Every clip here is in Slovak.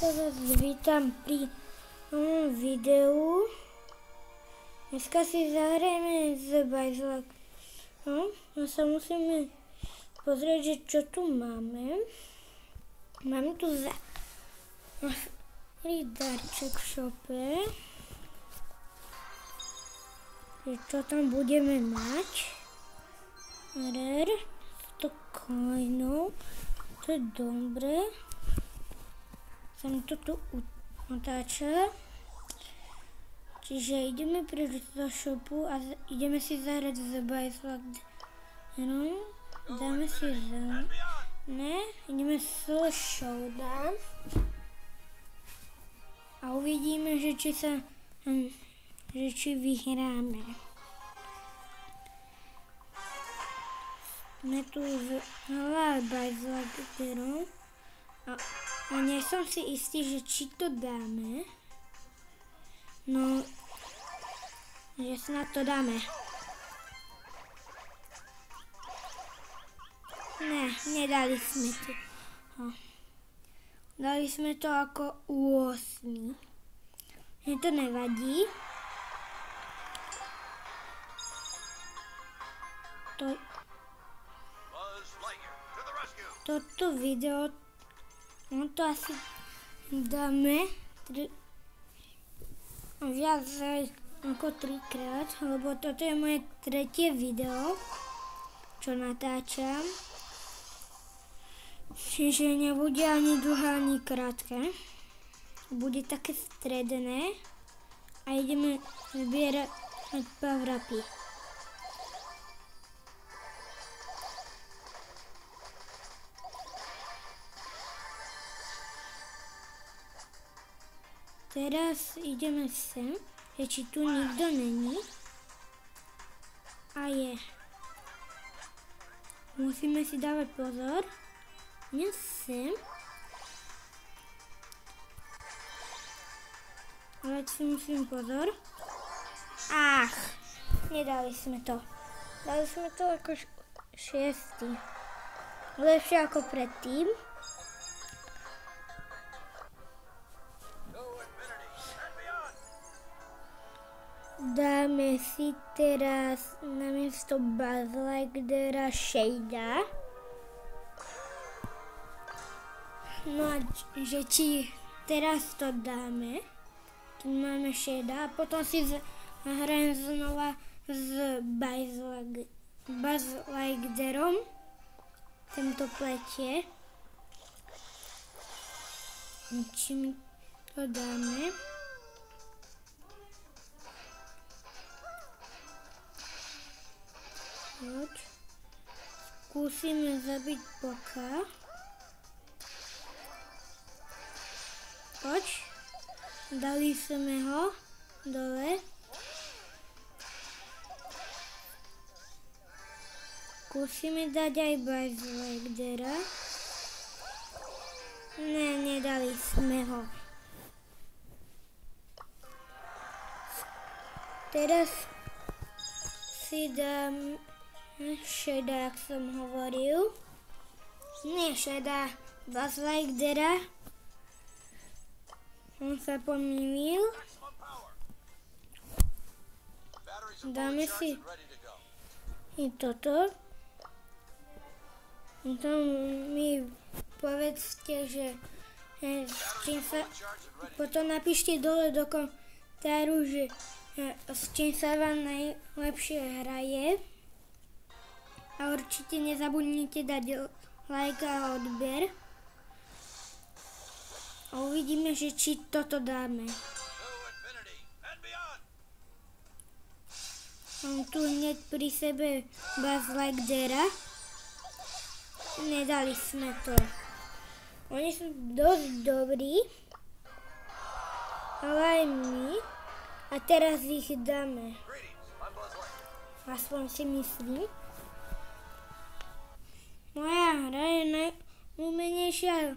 Dneska vás vítam pri novom videu. Dneska si zahrajeme z Bajzlak. No sa musíme pozrieť, že čo tu máme. Máme tu darček v šope. Čo tam budeme mať? 100 coinov. To je dobré. Sa mi to tu otáča. Čiže ideme preč do shopu a ideme si zahrať z Bajzlak. Dáme si ideme solo showdown. A uvidíme, že či vyhráme. Sme tu veľa Bajzlakerov. A nie som si istý, že či to dáme. No, že snad to dáme. Ne, nedali sme to. Dali sme to ako 8. Mne to nevadí. Toto video to asi dáme viac ako 3-krát, lebo toto je moje 3. video, čo natáčam. Čiže nebude ani dlhé, ani krátke. Bude také stredné a ideme zbierať power-upy. Teraz ideme sem, či tu nikto není. A je. Musíme si dávať pozor. Idem sem. Ale si musím pozor. Nedali sme to. Dali sme to ako 6. Lepšie ako predtým. Dáme si teraz namiesto Buzzlightera Shada. No a že či teraz to dáme, keď máme Shada, a potom si zahrajem znova s Buzzlighterom. Tento pletie. Či mi to dáme. Poď. Skúsime zabiť Boka. Poď. Dali sme ho dole. Skúsime dať aj Buzzlightera. Nedali sme ho. Teraz si dám Shada, jak som hovoril. Nie Shada, Buzzlightera. On sa pomýlil. Dáme si i toto. Potom mi povedzte, že s čím sa... Potom napíšte dole do komentáru, že s čím sa vám najlepšie hraje. A určite nezabudnite dať like a odber. A uvidíme, že či toto dáme. Mám tu hneď pri sebe Buzzlightera. Nedali sme to. Oni sú dosť dobrí. Ale aj my. A teraz ich dáme. Aspoň si myslím. Moja hra je najúmenejšia.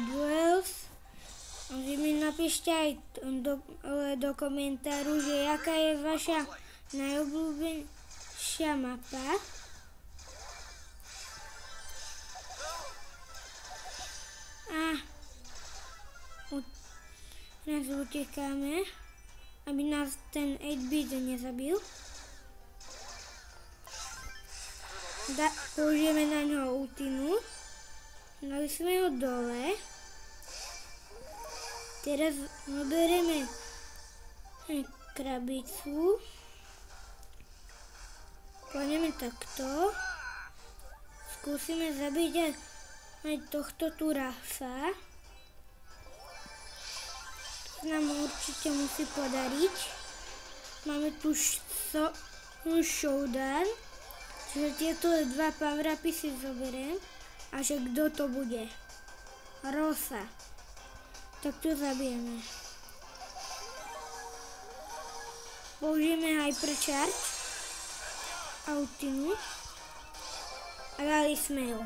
Duels. Vy mi napíšte aj do komentáru, že jaká je vaša najobľúbenejšia mapa. Nás utekáme, aby nás ten 8-bit nezabil. Použijeme na ňo ultinu. Dali sme ho dole. Teraz oberieme krabicu. Pôjdeme takto. Skúsime zabiť aj tohto Turasa. To nám určite musí podariť. Máme tu showdown. Čiže tieto dva power-upy si zoberiem. A že kto to bude? Rosa. Tak to zabijeme. Použijeme Hypercharge. Ultinu. A dali sme ho.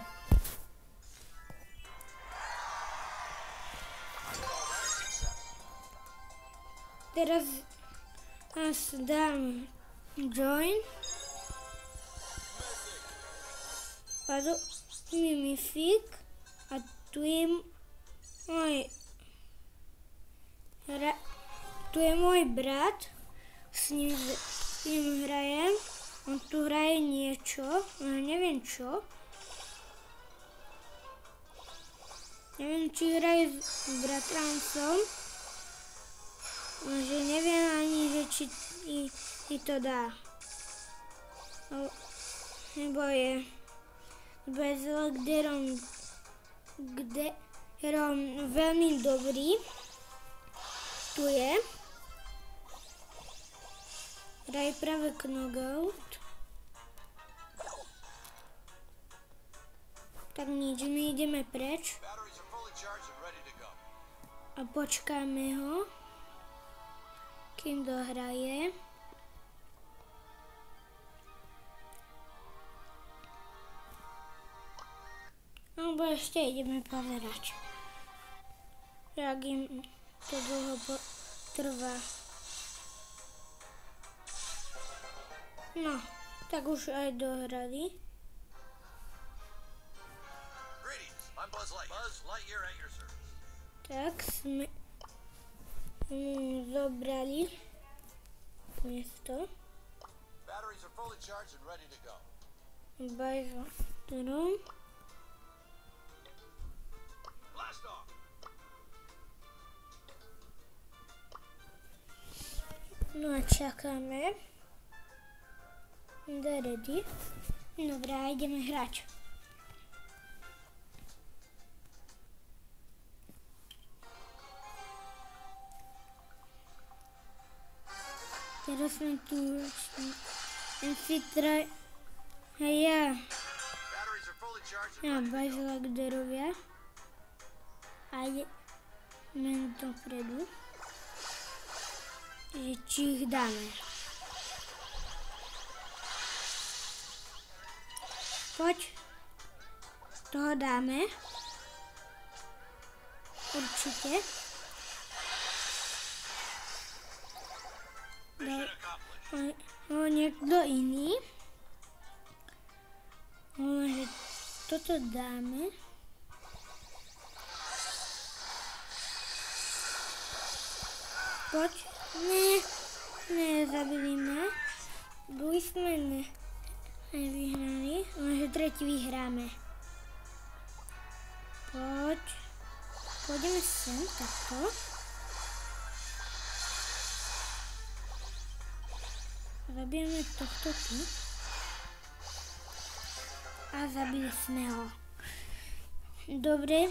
Teraz dám join. Padol mi mythic a tu je môj brat, s ním hrajem, on tu hraje niečo, neviem čo. Neviem, či hraje s bratrancom, že neviem ani, že či to dá. Nebo je bez Legderom veľmi dobrý. Tu je. Hraje práve Knockout. Tak nič, my ideme preč. A počkáme ho, kým dohraje. Alebo ešte ideme pozerať, jak im to dlho trvá. No, tak už aj dohrali. Tak sme zobrali miesto. Bajzotrom. No a čakáme. Ready. Dobrá, ideme hrať. Teraz sme tu MC3 a ja Bajzlagderovia a ideme dopredu. Či ich dáme. Poď. Toho dáme. Určite. Niekto iný. Že toto dáme. Poď. Nezabili ma. Druhý sme nevyhrali, že tretí vyhráme. Poď. Pôjdeme sem, takto. Zabijeme tohto tu. A zabili sme ho. Dobre.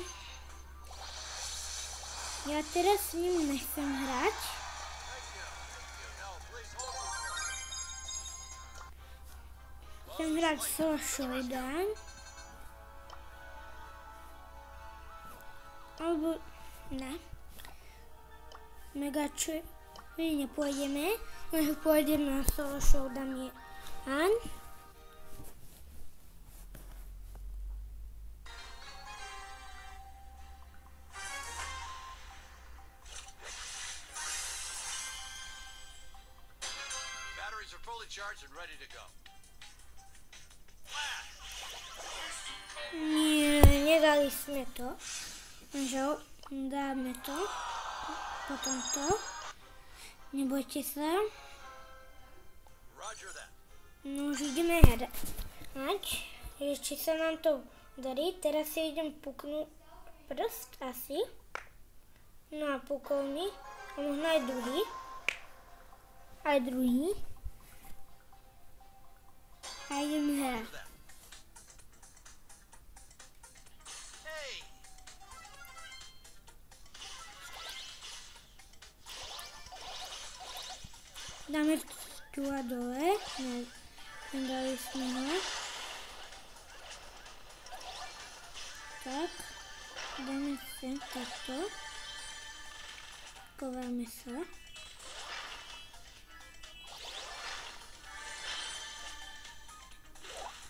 Ja teraz s ním nechcem hrať. Chcem hrať solo showdown. Alebo ne. Mega nepôjdeme. Možno pôjdeme na solo showdown. Charged and ready to go. Nie, nedali sme to. Takže dáme to. potom to. Nebojte sa. Roger that. No už ideme hrať. Či sa nám to darí. Teraz si idem puknúť prst asi. No a pukol mi. A možno aj druhý. Aj druhý. A idem hrať. Hey, Dáme tu a dole. Nedali sme ho. Tak. Dáme sem takto. Kováme sa.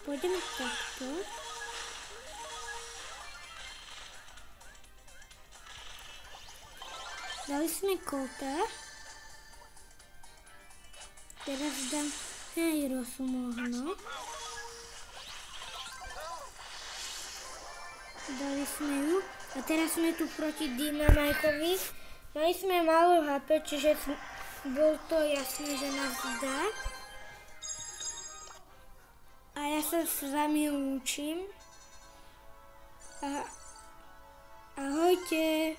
Pôjdeme takto. Dali sme kota. Teraz dám Rosu možno. Dali sme ju. A teraz sme tu proti Dynamiteovi. Mali sme málo HP, čiže bol to jasné, že nás dá. A ja sa s vami lúčim. Ahojte.